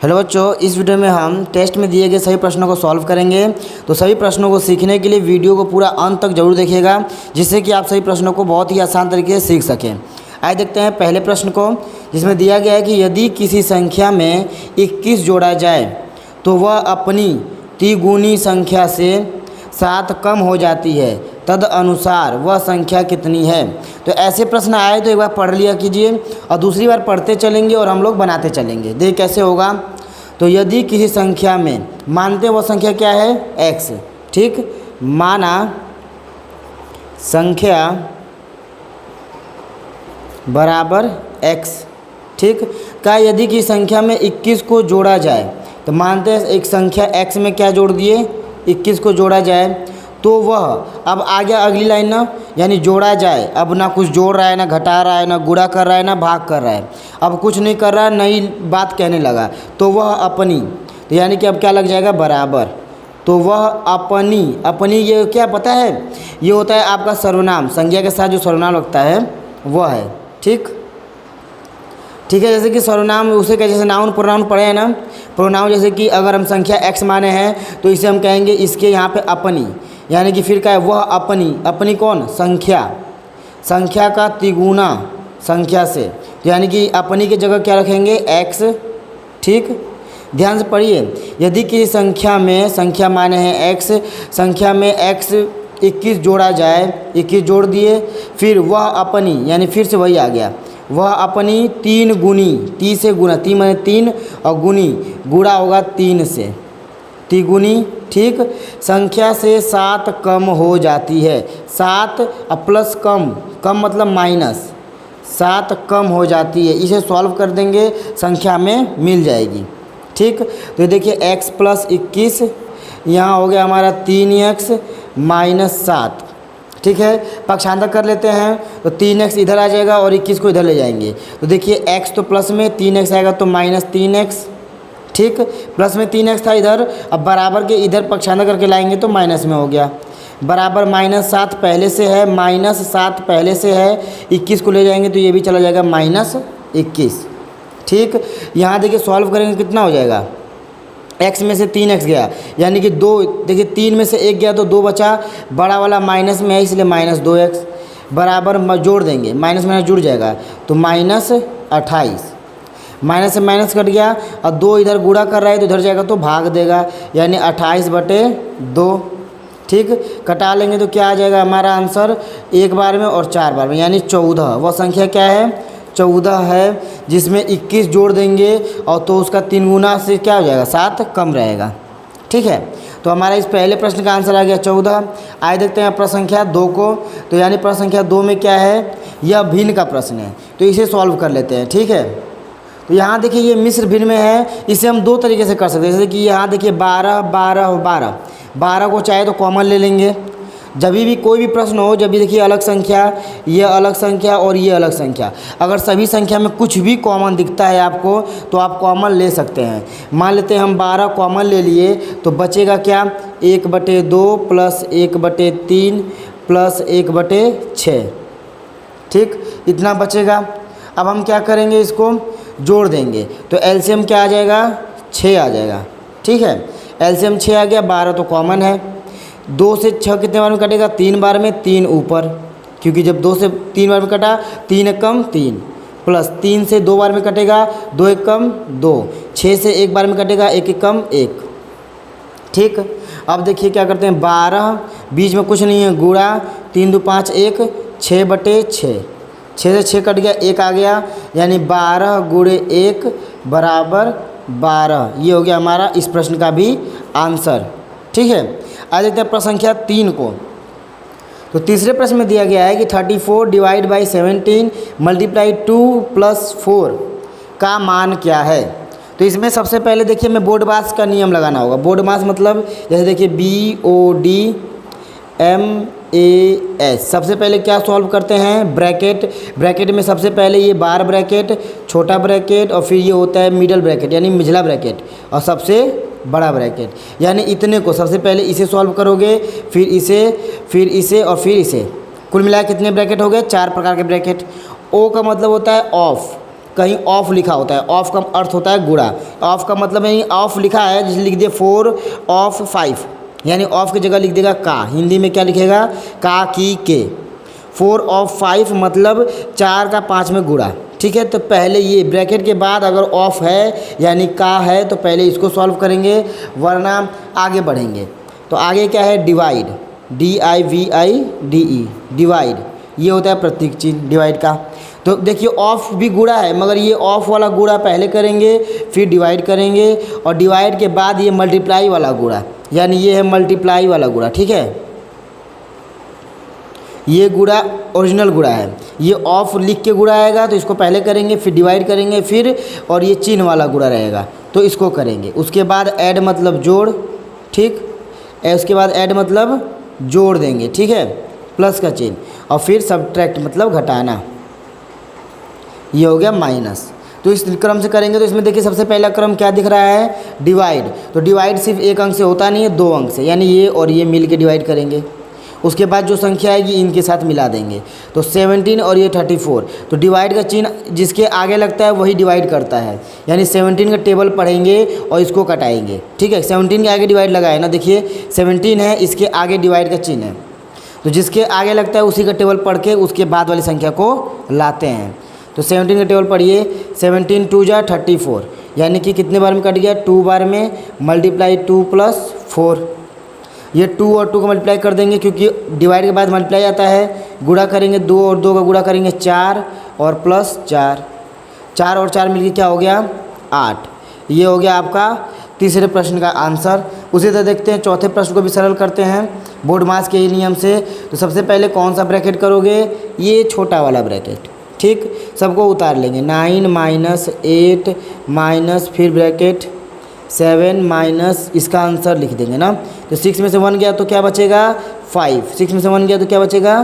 Hello बच्चों, इस video में हम टेस्ट में दिए गए सभी प्रश्नों को सॉल्व करेंगे। तो सभी प्रश्नों को सीखने के लिए वीडियो को पूरा अंत तक जरूर देखिएगा, जिससे कि आप सभी प्रश्नों को बहुत ही आसान तरीके से सीख सकें। आइए देखते हैं पहले प्रश्न को, जिसमें दिया गया है कि यदि किसी संख्या में 21 जोड़ा जाए तो वह अपनी तिगुनी संख्या से 7 कम हो जाती है, तद अनुसार वह संख्या कितनी है। तो ऐसे प्रश्न आए तो एक बार पढ़ लिया कीजिए और दूसरी बार पढ़ते चलेंगे और हम लोग बनाते चलेंगे। देखिए कैसे होगा। तो यदि किसी संख्या में, मानते हैं वो संख्या क्या है, x, ठीक, माना संख्या बराबर x, ठीक, का यदि किसी संख्या में 21 को जोड़ा जाए, तो मानते हैं एक संख्या x में क्या जोड़ दिए, 21 को जोड़ा जाए, तो वह, अब आ गया अगली लाइन ना, यानी जोड़ा जाए। अब ना कुछ जोड़ रहा है, ना घटा रहा है, ना गुणा कर रहा है, ना भाग कर रहा है, अब कुछ नहीं कर रहा है, नई बात कहने लगा। तो वह अपनी, तो यानी कि अब क्या लग जाएगा, बराबर। तो वह अपनी ये क्या पता है, ये होता है आपका सर्वनाम, संज्ञा के साथ जो सर्वनाम लगता है वह है, ठीक है। जैसे कि सर्वनाम उसे क्या, जैसे नाउन प्रोनाउन पढ़े हैं ना, प्रोनाउन जैसे कि अगर हम संख्या x माने हैं तो इसे हम कहेंगे इसके यहाँ पे अपनी, यानी कि फिर क्या है, वह अपनी कौन, संख्या का तिगुना संख्या से, यानी कि अपनी की जगह क्या रखेंगे, x, ठीक। ध्यान से पढ़िए, यदि किसी संख्या माने हैं x, संख्या में x 21 जोड़ा जाए, 21 जोड़ दिए, फिर वह अपनी, यानी फिर से वही आ गया, वह अपनी 3 गुनी, 3 से गुना, 3 माने 3 और गुनी, गुणा होगा 3 से, तिगुनी, ठीक, संख्या से 7 कम हो जाती है। 7 प्लस कम मतलब माइनस, 7 कम हो जाती है। इसे सॉल्व कर देंगे, संख्या में मिल जाएगी, ठीक। तो देखिए x प्लस 21, यहाँ हो गया हमारा 3x माइनस 7, ठीक है। पक्षांतर कर लेते हैं, तो 3x इधर आ जाएगा और 21 को इधर ले जाएंगे। तो देखिए x तो प्लस में, 3x आएगा तो माइनस 3x, ठीक, प्लस में 3x था इधर, अब बराबर के इधर पक्षांतर करके लाएंगे तो माइनस में हो गया, बराबर माइनस 7 पहले से है, माइनस 7 पहले से है, 21 को ले जाएंगे तो ये भी चला जाएगा माइनस 21, ठीक। यहाँ देखिए सॉल्व करेंगे कितना हो जाएगा, x में से 3x गया, यानी कि 2, देखिए 3 में से 1 गया तो 2 बचा, बड़ा वाला माइनस में है इसलिए माइनस 2x, बराबर जोड़ देंगे, माइनस माइनस जुड़ जाएगा तो माइनस 28, माइनस से माइनस कट गया और 2 इधर गुणा कर रहा है तो इधर जाएगा तो भाग देगा, यानी 28/2, ठीक। कटा लेंगे तो क्या आ जाएगा हमारा आंसर, 1 बार में और 4 बार में, यानी 14। वह संख्या क्या है, 14 है, जिसमें 21 जोड़ देंगे और तो उसका 3 गुना से क्या हो जाएगा, 7 कम रहेगा, ठीक है। तो हमारा इस पहले प्रश्न का आंसर आ गया 14। आइए देखते हैं प्रश्न संख्या 2 को। तो यानी प्रश्न संख्या 2 में क्या है, यह भिन्न का प्रश्न है, तो इसे सॉल्व कर लेते हैं, ठीक है। तो यहाँ देखिए ये मिश्र भिन्न में है, इसे हम 2 तरीके से कर सकते हैं। जैसे कि यहाँ देखिए 12 12 और 12 को चाहे तो कॉमन ले लेंगे, जब भी कोई भी प्रश्न हो, जब भी देखिए अलग संख्या, ये अलग संख्या और ये अलग संख्या, अगर सभी संख्या में कुछ भी कॉमन दिखता है आपको तो आप कॉमन ले सकते हैं। मान लेते हैं हम 12 कॉमन ले लिए, तो बचेगा क्या, 1/2 प्लस 1/3 प्लस 1/6, ठीक, इतना बचेगा। अब हम क्या करेंगे, इसको जोड़ देंगे तो एलसीएम क्या आ जाएगा, 6 आ जाएगा, ठीक है। एलसीएम 6 आ गया, 12 तो कॉमन है, 2 से 6 कितने बार में कटेगा, 3 बार में, 3 ऊपर, क्योंकि जब 2 से 3 बार में कटा, 3 एक कम 3, प्लस 3 से 2 बार में कटेगा, 2 एक कम 2, 6 से 1 बार में कटेगा, 1 एक कम 1, ठीक। अब देखिए क्या करते हैं, 12 बीच में कुछ नहीं है, गुणा 3 2 5 1, 6/6, 6 से 6 कट गया, 1 आ गया, यानी 12 गुणे 1 बराबर 12। ये हो गया हमारा इस प्रश्न का भी आंसर, ठीक है। आज देखते हैं प्रश्न संख्या 3 को। तो तीसरे प्रश्न में दिया गया है कि 34 डिवाइड बाई 17 मल्टीप्लाई 2 + 4 का मान क्या है। तो इसमें सबसे पहले देखिए हमें बोर्ड मास का नियम लगाना होगा। बोर्ड मास मतलब जैसे देखिए BODMAS, सबसे पहले क्या सॉल्व करते हैं, ब्रैकेट में सबसे पहले ये बार ब्रैकेट, छोटा ब्रैकेट और फिर ये होता है मिडल ब्रैकेट यानी मिझला ब्रैकेट और सबसे बड़ा ब्रैकेट, यानी इतने को सबसे पहले इसे सॉल्व करोगे, फिर इसे और फिर इसे, कुल मिलाकर कितने ब्रैकेट हो गए, 4 प्रकार के ब्रैकेट। ओ का मतलब होता है ऑफ, कहीं ऑफ लिखा होता है। ऑफ का अर्थ होता है गुणा। ऑफ का मतलब नहीं, ऑफ लिखा है जैसे लिख दिए 4 ऑफ 5, यानी ऑफ की जगह लिख देगा का। हिंदी में क्या लिखेगा, का की के। 4 ऑफ 5 मतलब 4 का 5 में गुणा। ठीक है, तो पहले ये ब्रैकेट के बाद अगर ऑफ है यानी का है तो पहले इसको सॉल्व करेंगे, वरना आगे बढ़ेंगे। तो आगे क्या है, डिवाइड, DIVIDE, डिवाइड, ये होता है प्रतीक चिन्ह डिवाइड का। तो देखिए ऑफ भी गुणा है, मगर ये ऑफ वाला गुणा पहले करेंगे फिर डिवाइड करेंगे, और डिवाइड के बाद ये मल्टीप्लाई वाला गुणा, यानी ये है मल्टीप्लाई वाला गुणा। ठीक है, ये गुणा ओरिजिनल गुणा है। ये ऑफ लिख के गुणा आएगा तो इसको पहले करेंगे फिर डिवाइड करेंगे फिर, और ये चिन्ह वाला गुणा रहेगा तो इसको करेंगे। उसके बाद ऐड मतलब जोड़, ठीक, उसके बाद ऐड मतलब जोड़ देंगे, ठीक है, प्लस का चिन्ह, और फिर सब्ट्रैक्ट मतलब घटाना, ये हो गया माइनस। तो इस क्रम से करेंगे तो इसमें देखिए सबसे पहला क्रम क्या दिख रहा है, डिवाइड। तो डिवाइड सिर्फ एक अंक से होता नहीं है, 2 अंक से, यानी ये और ये मिल के डिवाइड करेंगे। उसके बाद जो संख्या आएगी इनके साथ मिला देंगे, तो 17 और ये 34। तो डिवाइड का चिन्ह जिसके आगे लगता है वही डिवाइड करता है, यानी 17 का टेबल पढ़ेंगे और इसको कटाएंगे। ठीक है, 17 के आगे डिवाइड लगाए ना, देखिए 17 है, इसके आगे डिवाइड का चिन्ह है, तो जिसके आगे लगता है उसी का टेबल पढ़ के उसके बाद वाली संख्या को लाते हैं। तो 17 का टेबल पढ़िए, 17 2 जा 34, यानी कि कितने बार में कट गया, 2 बार में, मल्टीप्लाई 2 + 4। ये 2 और 2 का मल्टीप्लाई कर देंगे क्योंकि डिवाइड के बाद मल्टीप्लाई आता है। गुणा करेंगे 2 और 2 का गुणा करेंगे 4 और प्लस 4, 4 और 4 मिलकर क्या हो गया 8। ये हो गया आपका तीसरे प्रश्न का आंसर। उसी तरह देखते हैं चौथे प्रश्न को भी सरल करते हैं बोर्ड मास के नियम से। तो सबसे पहले कौन सा ब्रैकेट करोगे, ये छोटा वाला ब्रैकेट, ठीक, सबको उतार लेंगे। 9 - 8 माइनस फिर ब्रैकेट 7 माइनस इसका आंसर लिख देंगे ना। तो 6 में से 1 गया तो क्या बचेगा 5, 6 में से 1 गया तो क्या बचेगा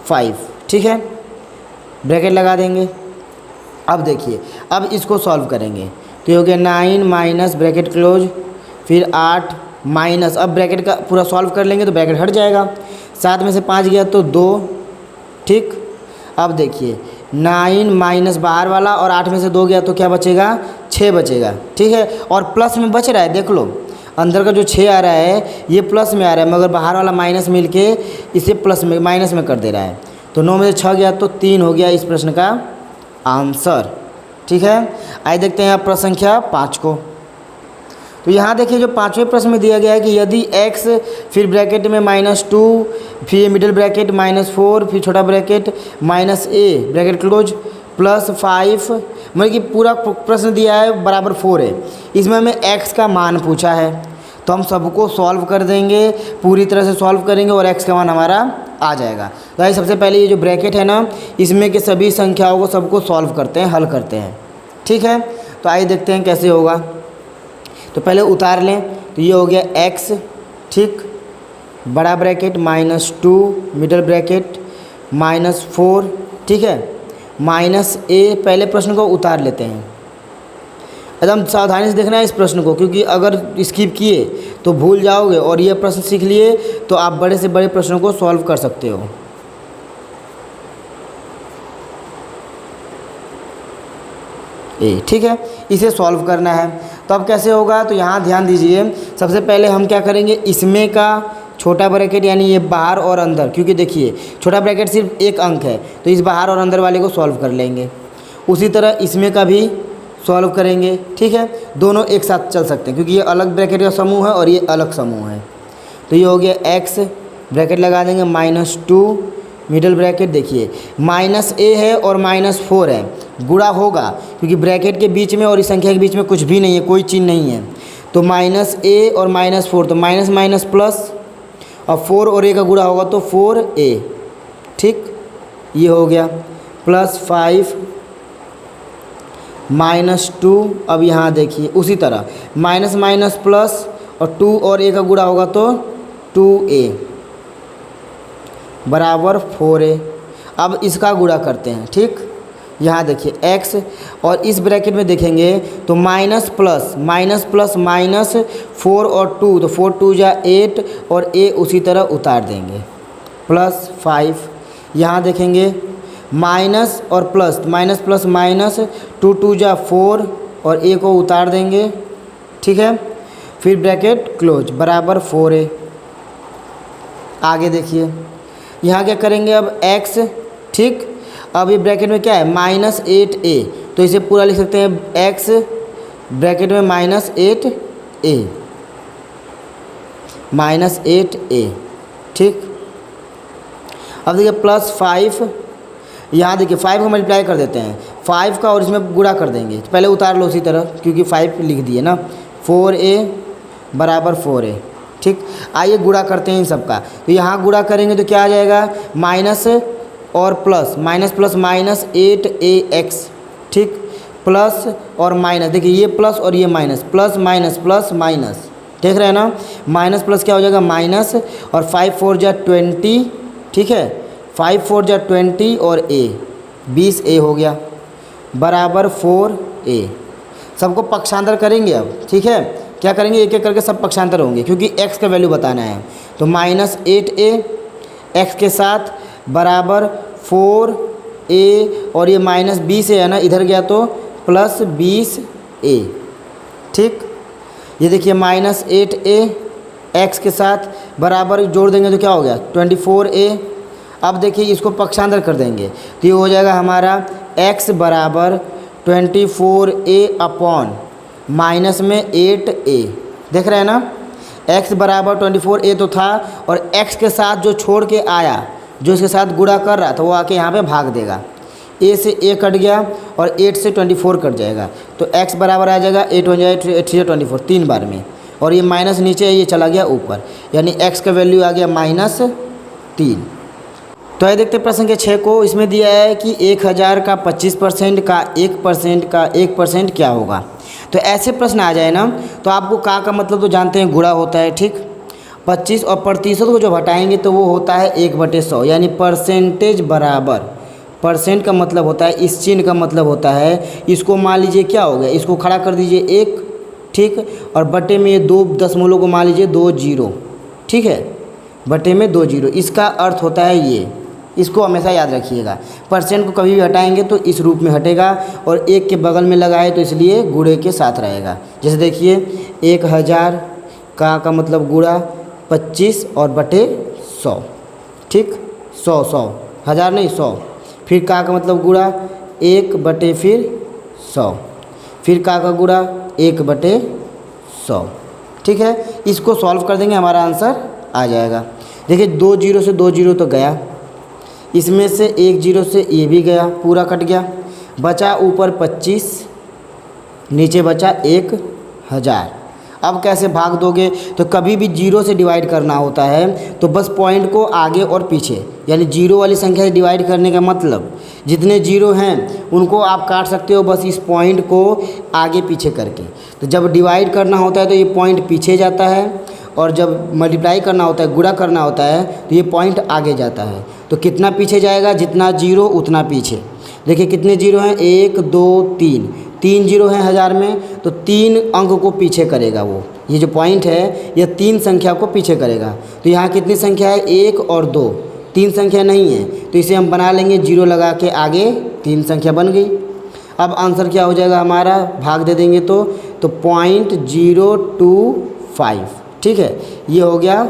5। ठीक है, ब्रैकेट लगा देंगे। अब देखिए, अब इसको सॉल्व करेंगे तो ये हो गया 9 माइनस ब्रैकेट क्लोज, फिर 8 माइनस, अब ब्रैकेट का पूरा सॉल्व कर लेंगे तो ब्रैकेट हट जाएगा। 7 में से 5 गया तो 2। ठीक, अब देखिए 9 माइनस बाहर वाला और 8 में से 2 गया तो क्या बचेगा 6 बचेगा। ठीक है, और प्लस में बच रहा है, देख लो अंदर का जो 6 आ रहा है ये प्लस में आ रहा है, मगर बाहर वाला माइनस मिल के इसे प्लस में माइनस में कर दे रहा है। तो 9 में से 6 गया तो 3 हो गया इस प्रश्न का आंसर। ठीक है, आइए देखते हैं आप प्रश्न संख्या 5 को। तो यहाँ देखिए जो 5वें प्रश्न में दिया गया है कि यदि x फिर ब्रैकेट में -2 फिर मिडिल ब्रैकेट -4 फिर छोटा ब्रैकेट -a ब्रैकेट क्लोज +5, मतलब कि पूरा प्रश्न दिया है बराबर 4 है। इसमें हमें x का मान पूछा है तो हम सबको सॉल्व कर देंगे, पूरी तरह से सॉल्व करेंगे और x का मान हमारा आ जाएगा। तो आइए सबसे पहले ये जो ब्रैकेट है ना, इसमें के सभी संख्याओं को सबको सॉल्व करते हैं, हल करते हैं। ठीक है, तो आइए देखते हैं कैसे होगा। तो पहले उतार लें, तो ये हो गया x, ठीक, बड़ा ब्रैकेट -2 मिडिल ब्रैकेट -4, ठीक है, -a। पहले प्रश्न को उतार लेते हैं, एकदम सावधानी से देखना है इस प्रश्न को, क्योंकि अगर स्किप किए तो भूल जाओगे, और ये प्रश्न सीख लिए तो आप बड़े से बड़े प्रश्नों को सॉल्व कर सकते हो। ठीक है, इसे सॉल्व करना है। तो अब कैसे होगा, तो यहाँ ध्यान दीजिए, सबसे पहले हम क्या करेंगे, इसमें का छोटा ब्रैकेट यानी ये बाहर और अंदर, क्योंकि देखिए छोटा ब्रैकेट सिर्फ एक अंक है तो इस बाहर और अंदर वाले को सॉल्व कर लेंगे। उसी तरह इसमें का भी सॉल्व करेंगे। ठीक है, दोनों एक साथ चल सकते हैं क्योंकि ये अलग ब्रैकेट का समूह है और ये अलग समूह है। तो ये हो गया x, ब्रैकेट लगा देंगे -2 मिडिल ब्रैकेट, देखिए -a है और -4 है, गुणा होगा क्योंकि ब्रैकेट के बीच में और इस संख्या के बीच में कुछ भी नहीं है, कोई चिन्ह नहीं है। तो -a और -4, तो माइनस माइनस प्लस, और 4 और a का गुणा होगा तो 4a। ठीक, ये हो गया +5 -2। अब यहाँ देखिए उसी तरह माइनस माइनस प्लस, और 2 और a का गुणा होगा तो 2a बराबर 4a। अब इसका गुणा करते हैं। ठीक, यहाँ देखिए x, और इस ब्रैकेट में देखेंगे तो माइनस प्लस -4 और 2, तो 4 2 जा 8 और a उसी तरह उतार देंगे +5। यहाँ देखेंगे माइनस और प्लस, माइनस प्लस माइनस 2 2 जा 4 और a को उतार देंगे, ठीक है। फिर ब्रैकेट क्लोज बराबर 4a। आगे देखिए यहाँ क्या करेंगे अब x, ठीक। अब ये ब्रैकेट में क्या है -8a, तो इसे पूरा लिख सकते हैं x ब्रैकेट में -8a, ठीक। अब देखिए +5, यहाँ देखिए 5 को मल्टीप्लाई कर देते हैं 5 का और इसमें गुणा कर देंगे, पहले उतार लो उसी तरह क्योंकि 5 लिख दिए ना। 4a बराबर 4a, ठीक। आइए गुणा करते हैं इन सब का, तो यहाँ गुणा करेंगे तो क्या आ जाएगा माइनस और plus, minus plus minus 8ax, ठीक। प्लस और माइनस, देखिए ये प्लस और ये माइनस, प्लस माइनस, देख रहे हैं ना। माइनस प्लस क्या हो जाएगा माइनस, और 5 4 जा 20, ठीक है। 5 4 जा 20 और a 20a हो गया बराबर 4a। सबको पक्षांतर करेंगे अब, ठीक है। क्या करेंगे एक एक करके सब पक्षांतर होंगे क्योंकि x का वैल्यू बताना है। तो -8a x के साथ बराबर 4a और ये -20 है ना, इधर गया तो +20a, ठीक। ये देखिए -8a x के साथ बराबर जोड़ देंगे तो क्या हो गया 24a। अब देखिए इसको पक्षांतर कर देंगे तो ये हो जाएगा हमारा x बराबर 24a अपॉन माइनस में 8a, देख रहे हैं ना। x बराबर 24a तो था और x के साथ जो छोड़ के आया, जो इसके साथ गुणा कर रहा था वो आके यहाँ पे भाग देगा। a से a कट गया और 8 से 24 कट जाएगा, तो x बराबर आ जाएगा 8 हो जाएगा 3 24 3 बार में, और ये माइनस नीचे है ये चला गया ऊपर, यानी x का वैल्यू आ गया -3। तो ये देखते हैं प्रश्न के 6 को। इसमें दिया है कि 1000 का 25% का 1% का 1% क्या होगा। तो ऐसे प्रश्न आ जाए ना तो आपको का मतलब तो जानते हैं गुणा होता है, ठीक। 25 और प्रतिशत को जो हटाएंगे तो वो होता है 1/100, यानी परसेंटेज बराबर, परसेंट का मतलब होता है इस चिन्ह का मतलब होता है, इसको मान लीजिए क्या हो गया, इसको खड़ा कर दीजिए 1, ठीक। और बटे में ये 2 दशमलव को मान लीजिए 2 0, ठीक है। बटे में 2 0, इसका अर्थ होता है ये, इसको हमेशा याद रखिएगा। परसेंट को कभी भी हटाएंगे तो इस रूप में हटेगा, और 1 के बगल में लगाए तो इसलिए गुणे के साथ रहेगा। जैसे देखिए 1000 का मतलब गुणा 25 और बटे 100, ठीक। 100 1000 नहीं 100, फिर का मतलब गुणा 1 बटे फिर 100, फिर का गुणा 1/100, ठीक है। इसको सॉल्व कर देंगे हमारा आंसर आ जाएगा। देखिए 2 0 से 2 0 तो गया, इसमें से 1 0 से ये भी गया, पूरा कट गया, बचा ऊपर 25, नीचे बचा 1000। अब कैसे भाग दोगे, तो कभी भी 0 से डिवाइड करना होता है तो बस पॉइंट को आगे और पीछे, यानी 0 वाली संख्या से डिवाइड करने का मतलब जितने 0 हैं उनको आप काट सकते हो बस इस पॉइंट को आगे पीछे करके। तो जब डिवाइड करना होता है तो ये पॉइंट पीछे जाता है, और जब मल्टीप्लाई करना होता है, गुणा करना होता है, तो ये पॉइंट आगे जाता है। तो कितना पीछे जाएगा, जितना 0 उतना पीछे। देखिए कितने 0 हैं, 1 2 3 0 हैं 1000 में, तो 3 अंक को पीछे करेगा वो। ये जो पॉइंट है ये 3 संख्या को पीछे करेगा। तो यहाँ कितनी संख्या है, 1 और 2, 3 संख्या नहीं है, तो इसे हम बना लेंगे 0 लगा के आगे, 3 संख्या बन गई। अब आंसर क्या हो जाएगा हमारा, भाग दे देंगे तो 0.025, ठीक है। ये हो गया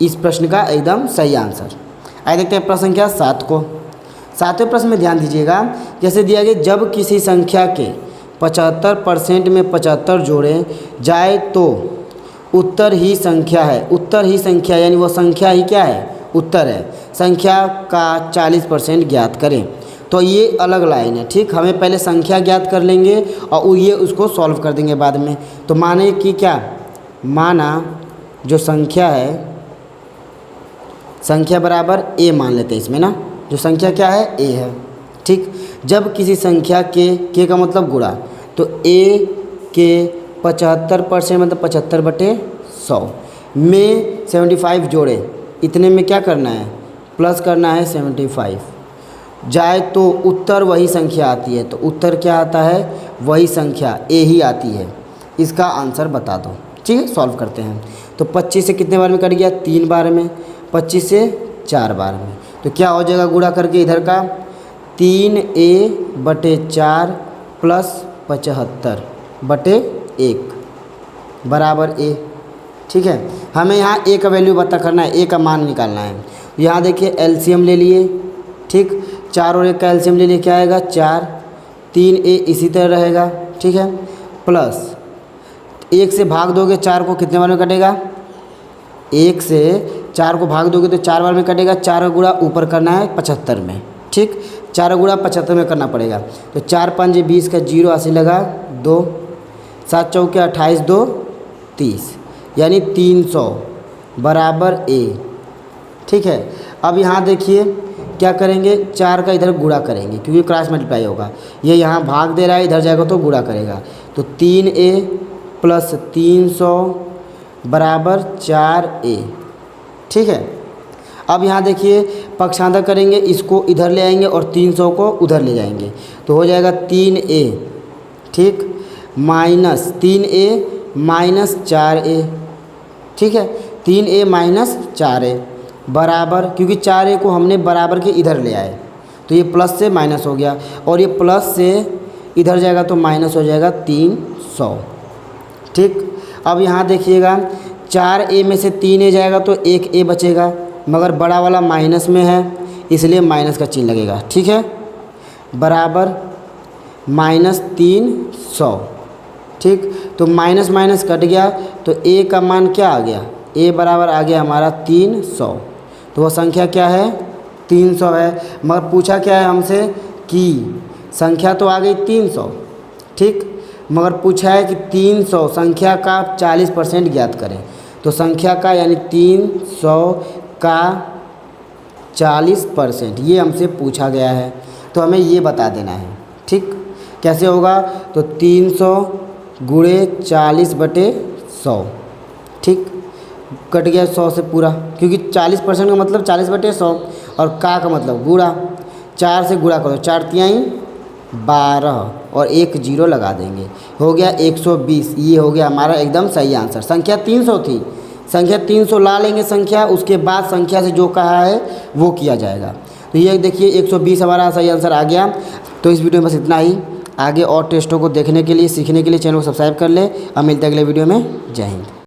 इस प्रश्न का एकदम सही आंसर। आइए देखते हैं प्रश्न संख्या 7 को। 7वें प्रश्न में ध्यान दीजिएगा, जैसे दिया गया जब किसी संख्या के 75% में 75 जोड़े जाए तो उत्तर ही संख्या है। उत्तर ही संख्या यानी वो संख्या ही क्या है, उत्तर है। संख्या का 40% ज्ञात करें। तो ये अलग लाइन है, ठीक। हमें पहले संख्या ज्ञात कर लेंगे और ये उसको सॉल्व कर देंगे बाद में। तो माने कि क्या, माना जो संख्या है, संख्या बराबर a मान लेते हैं इसमें ना, जो संख्या क्या है a है, ठीक। जब किसी संख्या के का मतलब गुणा, तो a के 75% मतलब 75/100 में 75 जोड़े, इतने में क्या करना है, प्लस करना है 75 जाए तो उत्तर वही संख्या आती है। तो उत्तर क्या आता है, वही संख्या a ही आती है। इसका आंसर बता दो, ठीक है। सॉल्व करते हैं। तो 25 से कितने बार में कट गया, 3 बार में, 25 से 4 बार में। तो क्या हो जाएगा गुणा करके इधर का 3a/4 प्लस 75 बटे 1 बराबर ए। ठीक है, हमें यहाँ ए का वैल्यू पता करना है, ए का मान निकालना है। यहाँ देखिए एलसीएम ले लिए, ठीक, 4 और 1 का एलसीएम ले लिए, क्या आएगा 4, 3a इसी तरह रहेगा। ठीक है, प्लस 1 से भाग दोगे 4 को कितने बार में कटेगा, 1 से 4 को भाग दोगे तो 4 बार में कटेगा। 4 का गुणा ऊपर करना है 75 में, ठीक, 4 का गुणा 75 में करना पड़ेगा। तो 4 5 20 का 0 80 लगा 2, 7 चौके 28 2 30, यानी 300 बराबर ए। ठीक है, अब यहाँ देखिए क्या करेंगे, 4 का इधर गुणा करेंगे क्योंकि क्रॉस मल्टीप्लाई होगा, ये यहाँ भाग दे रहा है, इधर जाएगा तो गुणा करेगा। तो 3a प्लस 300 बराबर 4a। ठीक है, अब यहाँ देखिए पक्षांतर करेंगे, इसको इधर ले आएंगे और 300 को उधर ले जाएंगे तो हो जाएगा 3a, ठीक, माइनस 3a माइनस 4a। ठीक है, 3a माइनस 4a बराबर, क्योंकि 4a को हमने बराबर के इधर ले आए तो ये प्लस से माइनस हो गया, और ये प्लस से इधर जाएगा तो माइनस हो जाएगा 300। ठीक, अब यहाँ देखिएगा 4a में से 3a जाएगा तो 1a बचेगा, मगर बड़ा वाला माइनस में है इसलिए माइनस का चिन्ह लगेगा। ठीक है, बराबर माइनस 300। ठीक, तो माइनस माइनस कट गया तो a का मान क्या आ गया, a बराबर आ गया हमारा 300। तो वह संख्या क्या है, 300 है, मगर पूछा क्या है हमसे कि संख्या तो आ गई 300, ठीक, मगर पूछा है कि 300 संख्या का 40% ज्ञात करें। तो संख्या का यानी 300 का 40% ये हमसे पूछा गया है, तो हमें ये बता देना है। ठीक, कैसे होगा, तो 300 गुणे 40 बटे 100, ठीक, कट गया 100 से पूरा, क्योंकि 40% का मतलब 40 बटे 100 और का मतलब गुणा, 4 से गुणा करो, 4 तिहाई 12 और 1 0 लगा देंगे, हो गया 120। ये हो गया हमारा एकदम सही आंसर। संख्या 300 थी, संख्या 300 ला लेंगे संख्या, उसके बाद संख्या से जो कहा है वो किया जाएगा। तो ये देखिए 120 हमारा सही आंसर आ गया। तो इस वीडियो में बस इतना ही, आगे और टेस्टों को देखने के लिए सीखने के लिए चैनल को सब्सक्राइब कर ले। अब मिलते हैं अगले वीडियो में। जय हिंद।